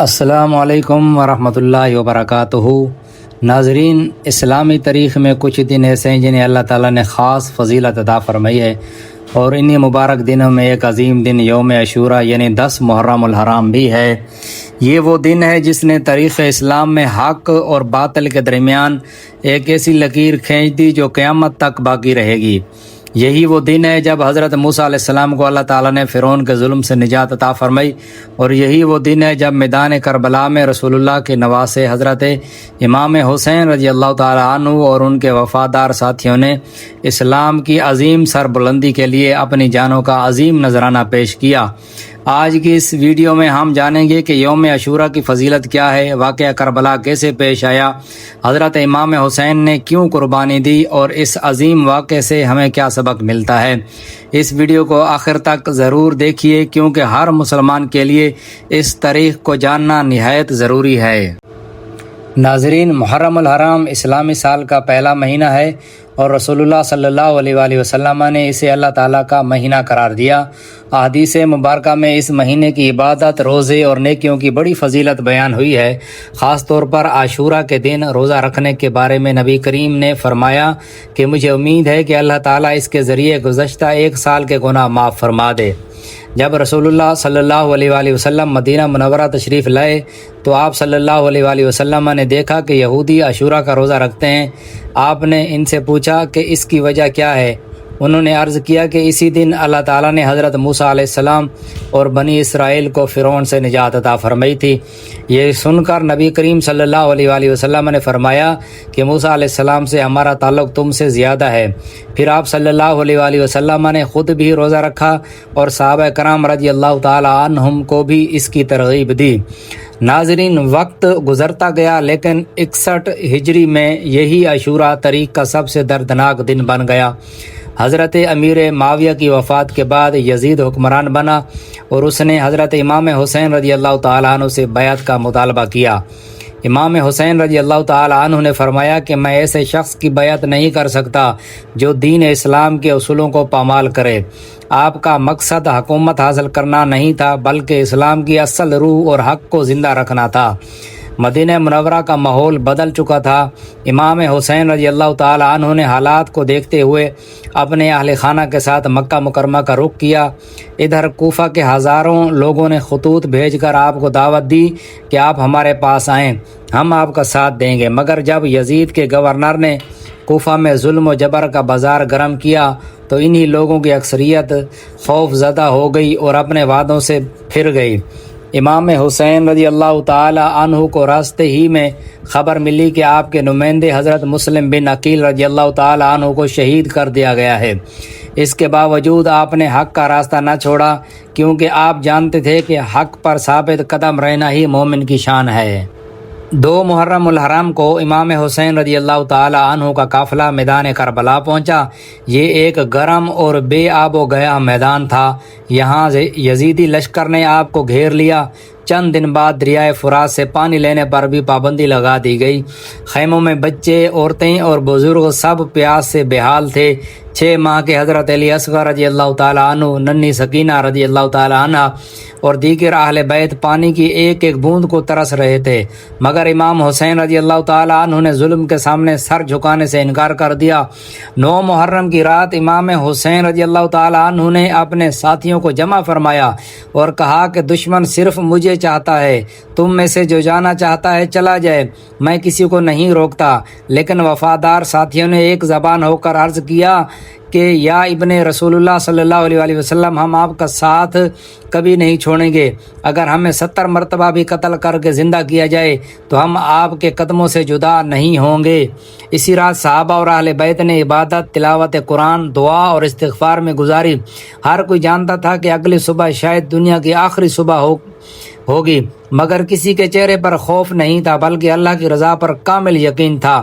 السلام علیکم ورحمۃ اللہ وبرکاتہ۔ ناظرین، اسلامی تاریخ میں کچھ دن ایسے ہیں جنہیں اللہ تعالیٰ نے خاص فضیلت عطا فرمائی ہے، اور انہی مبارک دنوں میں ایک عظیم دن یوم عاشوراء یعنی 10 محرم الحرام بھی ہے۔ یہ وہ دن ہے جس نے تاریخ اسلام میں حق اور باطل کے درمیان ایک ایسی لکیر کھینچ دی جو قیامت تک باقی رہے گی۔ یہی وہ دن ہے جب حضرت موسیٰ علیہ السلام کو اللہ تعالیٰ نے فرعون کے ظلم سے نجات عطا فرمائی، اور یہی وہ دن ہے جب میدان کربلا میں رسول اللہ کے نواسے حضرت امام حسین رضی اللہ تعالیٰ عنہ اور ان کے وفادار ساتھیوں نے اسلام کی عظیم سربلندی کے لیے اپنی جانوں کا عظیم نذرانہ پیش کیا۔ آج کی اس ویڈیو میں ہم جانیں گے کہ یوم عاشوراء کی فضیلت کیا ہے، واقعہ کربلا کیسے پیش آیا، حضرت امام حسین نے کیوں قربانی دی، اور اس عظیم واقعے سے ہمیں کیا سبق ملتا ہے۔ اس ویڈیو کو آخر تک ضرور دیکھیے کیونکہ ہر مسلمان کے لیے اس تاریخ کو جاننا نہایت ضروری ہے۔ ناظرین، محرم الحرام اسلامی سال کا پہلا مہینہ ہے، اور رسول اللہ صلی اللہ علیہ وآلہ وسلم نے اسے اللہ تعالیٰ کا مہینہ قرار دیا۔ احادیث مبارکہ میں اس مہینے کی عبادت، روزے اور نیکیوں کی بڑی فضیلت بیان ہوئی ہے۔ خاص طور پر عاشوراء کے دن روزہ رکھنے کے بارے میں نبی کریم نے فرمایا کہ مجھے امید ہے کہ اللہ تعالیٰ اس کے ذریعے گزشتہ ایک سال کے گناہ معاف فرما دے۔ جب رسول اللہ صلی اللہ علیہ وآلہ وسلم مدینہ منورہ تشریف لائے تو آپ صلی اللہ علیہ وآلہ وسلم نے دیکھا کہ یہودی عاشوراء کا روزہ رکھتے ہیں۔ آپ نے ان سے پوچھا کہ اس کی وجہ کیا ہے؟ انہوں نے عرض کیا کہ اسی دن اللہ تعالیٰ نے حضرت موسیٰ علیہ السلام اور بنی اسرائیل کو فرعون سے نجات عطا فرمائی تھی۔ یہ سن کر نبی کریم صلی اللہ علیہ وآلہ وسلم نے فرمایا کہ موسیٰ علیہ السلام سے ہمارا تعلق تم سے زیادہ ہے۔ پھر آپ صلی اللہ علیہ وآلہ وسلم نے خود بھی روزہ رکھا اور صحابہ کرام رضی اللہ تعالی عنہم کو بھی اس کی ترغیب دی۔ ناظرین، وقت گزرتا گیا لیکن 61 ہجری میں یہی عاشوراء تاریخ کا سب سے دردناک دن بن گیا۔ حضرت امیر معاویہ کی وفات کے بعد یزید حکمران بنا اور اس نے حضرت امام حسین رضی اللہ تعالیٰ عنہ سے بیعت کا مطالبہ کیا۔ امام حسین رضی اللہ تعالیٰ عنہ نے فرمایا کہ میں ایسے شخص کی بیعت نہیں کر سکتا جو دین اسلام کے اصولوں کو پامال کرے۔ آپ کا مقصد حکومت حاصل کرنا نہیں تھا بلکہ اسلام کی اصل روح اور حق کو زندہ رکھنا تھا۔ مدینہ منورہ کا ماحول بدل چکا تھا۔ امام حسین رضی اللہ تعالی عنہ نے حالات کو دیکھتے ہوئے اپنے اہل خانہ کے ساتھ مکہ مکرمہ کا رخ کیا۔ ادھر کوفہ کے ہزاروں لوگوں نے خطوط بھیج کر آپ کو دعوت دی کہ آپ ہمارے پاس آئیں، ہم آپ کا ساتھ دیں گے، مگر جب یزید کے گورنر نے کوفہ میں ظلم و جبر کا بازار گرم کیا تو انہی لوگوں کی اکثریت خوف زدہ ہو گئی اور اپنے وعدوں سے پھر گئی۔ امام حسین رضی اللہ تعالی عنہ کو راستے ہی میں خبر ملی کہ آپ کے نمائندے حضرت مسلم بن عقیل رضی اللہ تعالی عنہ کو شہید کر دیا گیا ہے۔ اس کے باوجود آپ نے حق کا راستہ نہ چھوڑا کیونکہ آپ جانتے تھے کہ حق پر ثابت قدم رہنا ہی مومن کی شان ہے۔ 2 محرم الحرام کو امام حسین رضی اللہ تعالی عنہ کا قافلہ میدان کربلا پہنچا۔ یہ ایک گرم اور بے آب و گیا میدان تھا۔ یہاں یزیدی لشکر نے آپ کو گھیر لیا۔ چند دن بعد دریائے فرات سے پانی لینے پر بھی پابندی لگا دی گئی۔ خیموں میں بچے، عورتیں اور بزرگ سب پیاس سے بے حال تھے۔ 6 ماہ کے حضرت علی اصغر رضی اللہ تعالیٰ عنہ، ننھی سکینہ رضی اللہ تعالیٰ عنہ اور دیگر اہل بیت پانی کی ایک ایک بوند کو ترس رہے تھے، مگر امام حسین رضی اللہ تعالیٰ عنہ نے ظلم کے سامنے سر جھکانے سے انکار کر دیا۔ 9 محرم کی رات امام حسین رضی اللہ تعالیٰ عنہ نے اپنے ساتھیوں کو جمع فرمایا اور کہا کہ دشمن صرف مجھے چاہتا ہے، تم میں سے جو جانا چاہتا ہے چلا جائے، میں کسی کو نہیں روکتا۔ لیکن وفادار ساتھیوں نے ایک زبان ہو کر عرض کیا کہ یا ابن رسول اللہ صلی اللہ علیہ وآلہ وسلم، ہم آپ کا ساتھ کبھی نہیں چھوڑیں گے۔ اگر ہمیں 70 مرتبہ بھی قتل کر کے زندہ کیا جائے تو ہم آپ کے قدموں سے جدا نہیں ہوں گے۔ اسی رات صحابہ اور اہل بیت نے عبادت، تلاوت قرآن، دعا اور استغفار میں گزاری۔ ہر کوئی جانتا تھا کہ اگلی صبح شاید دنیا کی آخری صبح ہوگی، مگر کسی کے چہرے پر خوف نہیں تھا بلکہ اللہ کی رضا پر کامل یقین تھا۔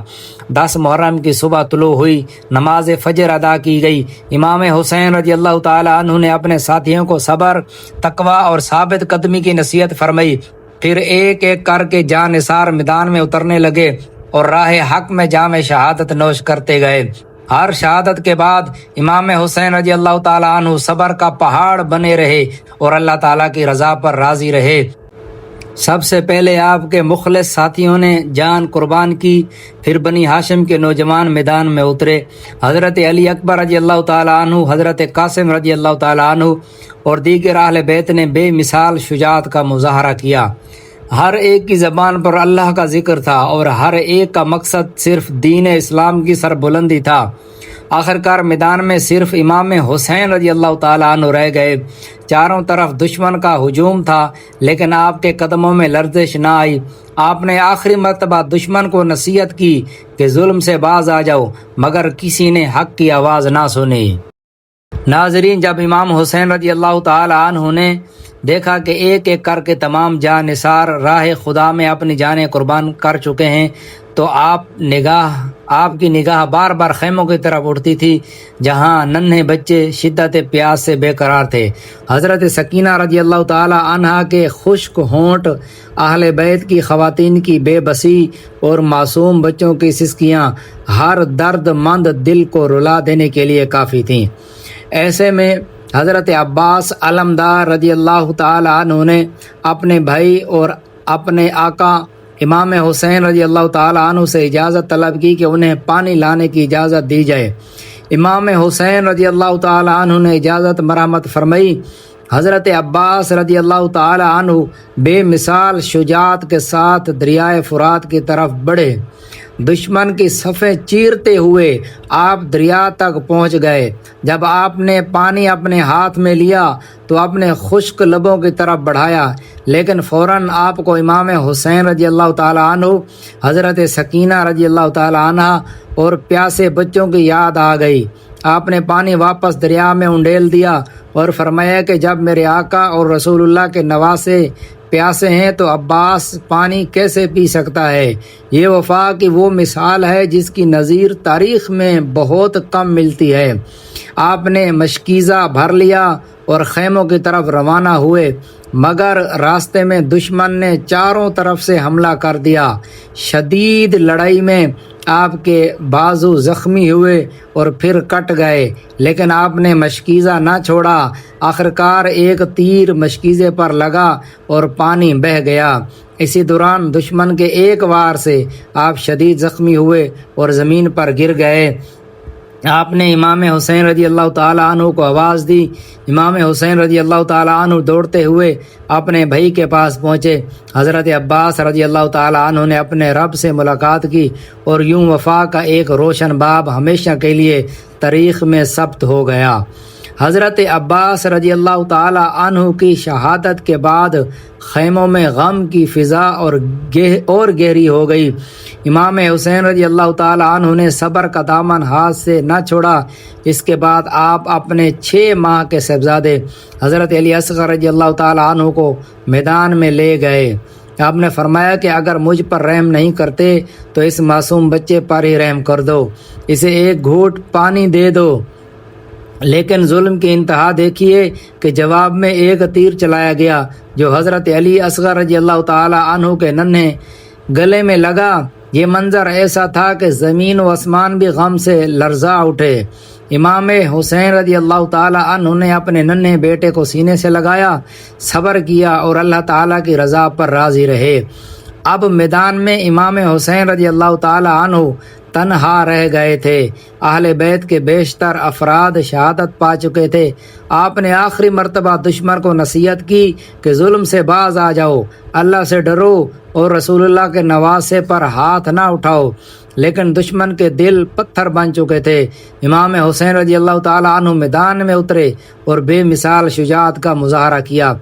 10 محرم کی صبح طلوع ہوئی، نماز فجر ادا کی گئی۔ امام حسین رضی اللہ تعالی عنہ نے اپنے ساتھیوں کو صبر، تقوی اور ثابت قدمی کی نصیحت فرمائی۔ پھر ایک ایک کر کے جاں نثار میدان میں اترنے لگے اور راہ حق میں جام شہادت نوش کرتے گئے۔ ہر شہادت کے بعد امام حسین رضی اللہ تعالیٰ عنہ صبر کا پہاڑ بنے رہے اور اللہ تعالیٰ کی رضا پر راضی رہے۔ سب سے پہلے آپ کے مخلص ساتھیوں نے جان قربان کی، پھر بنی ہاشم کے نوجوان میدان میں اترے۔ حضرت علی اکبر رضی اللہ تعالیٰ عنہ، حضرت قاسم رضی اللہ تعالیٰ عنہ اور دیگر اہل بیت نے بے مثال شجاعت کا مظاہرہ کیا۔ ہر ایک کی زبان پر اللہ کا ذکر تھا اور ہر ایک کا مقصد صرف دین اسلام کی سربلندی تھا۔ آخرکار میدان میں صرف امام حسین رضی اللہ تعالیٰ عنہ رہ گئے۔ چاروں طرف دشمن کا ہجوم تھا، لیکن آپ کے قدموں میں لرزش نہ آئی۔ آپ نے آخری مرتبہ دشمن کو نصیحت کی کہ ظلم سے باز آ جاؤ، مگر کسی نے حق کی آواز نہ سنی۔ ناظرین، جب امام حسین رضی اللہ تعالیٰ عنہ نے دیکھا کہ ایک ایک کر کے تمام جاں نثار راہ خدا میں اپنی جانیں قربان کر چکے ہیں، تو آپ کی نگاہ بار بار خیموں کی طرف اٹھتی تھی جہاں ننھے بچے شدت پیاس سے بے قرار تھے۔ حضرت سکینہ رضی اللہ تعالی عنہا کے خشک ہونٹ، اہل بیت کی خواتین کی بے بسی اور معصوم بچوں کی سسکیاں ہر درد مند دل کو رلا دینے کے لیے کافی تھیں۔ ایسے میں حضرت عباس علمدار رضی اللہ تعالی عنہ نے اپنے بھائی اور اپنے آقا امام حسین رضی اللہ تعالی عنہ سے اجازت طلب کی کہ انہیں پانی لانے کی اجازت دی جائے۔ امام حسین رضی اللہ تعالی عنہ نے اجازت مرحمت فرمائی۔ حضرت عباس رضی اللہ تعالی عنہ بے مثال شجاعت کے ساتھ دریائے فرات کی طرف بڑھے۔ دشمن کی صفیں چیرتے ہوئے آپ دریا تک پہنچ گئے۔ جب آپ نے پانی اپنے ہاتھ میں لیا تو اپنے خشک لبوں کی طرف بڑھایا، لیکن فوراً آپ کو امام حسین رضی اللہ تعالی عنہ، حضرت سکینہ رضی اللہ تعالی عنہ اور پیاسے بچوں کی یاد آ گئی۔ آپ نے پانی واپس دریا میں انڈیل دیا اور فرمایا کہ جب میرے آقا اور رسول اللہ کے نواسے پیاسے ہیں تو عباس پانی کیسے پی سکتا ہے؟ یہ وفا کی وہ مثال ہے جس کی نظیر تاریخ میں بہت کم ملتی ہے۔ آپ نے مشکیزہ بھر لیا اور خیموں کی طرف روانہ ہوئے، مگر راستے میں دشمن نے چاروں طرف سے حملہ کر دیا۔ شدید لڑائی میں آپ کے بازو زخمی ہوئے اور پھر کٹ گئے، لیکن آپ نے مشکیزہ نہ چھوڑا۔ آخرکار ایک تیر مشکیزے پر لگا اور پانی بہہ گیا۔ اسی دوران دشمن کے ایک وار سے آپ شدید زخمی ہوئے اور زمین پر گر گئے۔ آپ نے امام حسین رضی اللہ تعالیٰ عنہ کو آواز دی۔ امام حسین رضی اللہ تعالیٰ عنہ دوڑتے ہوئے اپنے بھائی کے پاس پہنچے۔ حضرت عباس رضی اللہ تعالیٰ عنہ نے اپنے رب سے ملاقات کی اور یوں وفا کا ایک روشن باب ہمیشہ کے لیے تاریخ میں ثبت ہو گیا۔ حضرت عباس رضی اللہ تعالی عنہ کی شہادت کے بعد خیموں میں غم کی فضا اور گہری ہو گئی۔ امام حسین رضی اللہ تعالی عنہ نے صبر کا دامن ہاتھ سے نہ چھوڑا۔ اس کے بعد آپ اپنے 6 ماہ کے صاحبزادے حضرت علی اصغر رضی اللہ تعالی عنہ کو میدان میں لے گئے۔ آپ نے فرمایا کہ اگر مجھ پر رحم نہیں کرتے تو اس معصوم بچے پر ہی رحم کر دو، اسے ایک گھونٹ پانی دے دو۔ لیکن ظلم کی انتہا دیکھیے کہ جواب میں ایک تیر چلایا گیا جو حضرت علی اصغر رضی اللہ تعالی عنہ کے ننھے گلے میں لگا۔ یہ منظر ایسا تھا کہ زمین و آسمان بھی غم سے لرزا اٹھے۔ امام حسین رضی اللہ تعالی عنہ نے اپنے ننھے بیٹے کو سینے سے لگایا، صبر کیا اور اللہ تعالیٰ کی رضا پر راضی رہے۔ اب میدان میں امام حسین رضی اللہ تعالی عنہ تنہا رہ گئے تھے۔ اہل بیت کے بیشتر افراد شہادت پا چکے تھے۔ آپ نے آخری مرتبہ دشمن کو نصیحت کی کہ ظلم سے باز آ جاؤ، اللہ سے ڈرو اور رسول اللہ کے نواسے پر ہاتھ نہ اٹھاؤ، لیکن دشمن کے دل پتھر بن چکے تھے۔ امام حسین رضی اللہ تعالی عنہ میدان میں اترے اور بے مثال شجاعت کا مظاہرہ کیا۔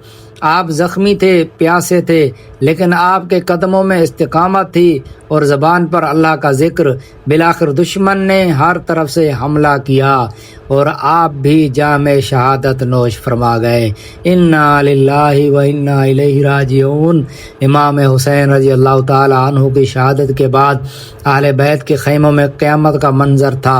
آپ زخمی تھے، پیاسے تھے، لیکن آپ کے قدموں میں استقامت تھی اور زبان پر اللہ کا ذکر۔ بالآخر دشمن نے ہر طرف سے حملہ کیا اور آپ بھی جام شہادت نوش فرما گئے۔ انا للہ و انا الیہ راجعون۔ امام حسین رضی اللہ تعالی عنہ کی شہادت کے بعد اہل بیت کے خیموں میں قیامت کا منظر تھا۔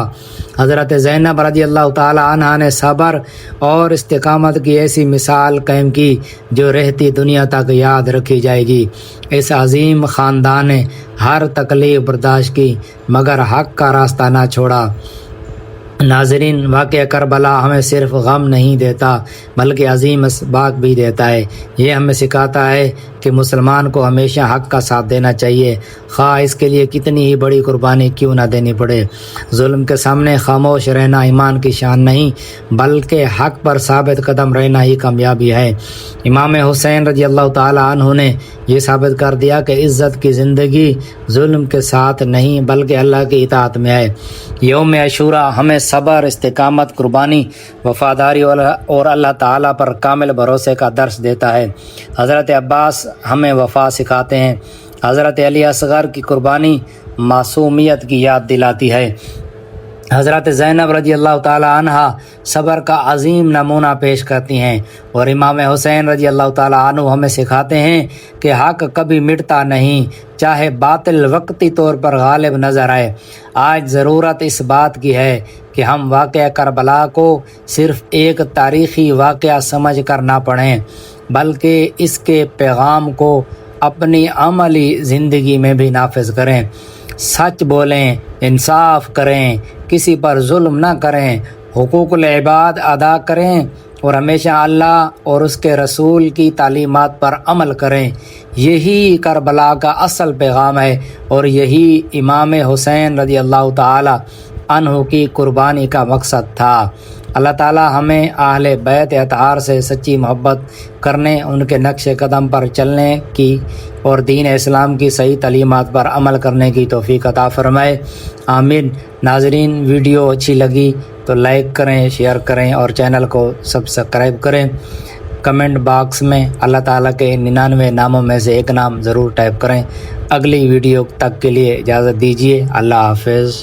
حضرت زینب رضی اللہ تعالی عنہا نے صبر اور استقامت کی ایسی مثال قائم کی جو رہتی دنیا تک یاد رکھی جائے گی۔ اس عظیم خاندان نے ہر تکلیف برداشت کی مگر حق کا راستہ نہ چھوڑا۔ ناظرین، واقعہ کربلا ہمیں صرف غم نہیں دیتا بلکہ عظیم اسباق بھی دیتا ہے۔ یہ ہمیں سکھاتا ہے کہ مسلمان کو ہمیشہ حق کا ساتھ دینا چاہیے، خواہ اس کے لیے کتنی ہی بڑی قربانی کیوں نہ دینی پڑے۔ ظلم کے سامنے خاموش رہنا ایمان کی شان نہیں، بلکہ حق پر ثابت قدم رہنا ہی کامیابی ہے۔ امام حسین رضی اللہ تعالی عنہ نے یہ ثابت کر دیا کہ عزت کی زندگی ظلم کے ساتھ نہیں بلکہ اللہ کی اطاعت میں ہے۔ یوم عاشوراء ہمیں صبر، استقامت، قربانی، وفاداری اور اللہ تعالیٰ پر کامل بھروسے کا درس دیتا ہے۔ حضرت عباس ہمیں وفا سکھاتے ہیں۔ حضرت علی اصغر کی قربانی معصومیت کی یاد دلاتی ہے۔ حضرت زینب رضی اللہ تعالیٰ عنہ صبر کا عظیم نمونہ پیش کرتی ہیں، اور امام حسین رضی اللہ تعالیٰ عنہ ہمیں سکھاتے ہیں کہ حق کبھی مٹتا نہیں، چاہے باطل وقتی طور پر غالب نظر آئے۔ آج ضرورت اس بات کی ہے کہ ہم واقعہ کربلا کو صرف ایک تاریخی واقعہ سمجھ کر نہ پڑھیں، بلکہ اس کے پیغام کو اپنی عملی زندگی میں بھی نافذ کریں۔ سچ بولیں، انصاف کریں، کسی پر ظلم نہ کریں، حقوق العباد ادا کریں اور ہمیشہ اللہ اور اس کے رسول کی تعلیمات پر عمل کریں۔ یہی کربلا کا اصل پیغام ہے، اور یہی امام حسین رضی اللہ تعالی عنہ کی قربانی کا مقصد تھا۔ اللہ تعالی ہمیں اہل بیت اطہار سے سچی محبت کرنے، ان کے نقش قدم پر چلنے کی اور دین اسلام کی صحیح تعلیمات پر عمل کرنے کی توفیق عطا فرمائے، آمین۔ ناظرین، ویڈیو اچھی لگی تو لائک کریں، شیئر کریں اور چینل کو سبسکرائب کریں۔ کمنٹ باکس میں اللہ تعالیٰ کے 99 ناموں میں سے ایک نام ضرور ٹائپ کریں۔ اگلی ویڈیو تک کے لیے اجازت دیجیے، اللہ حافظ۔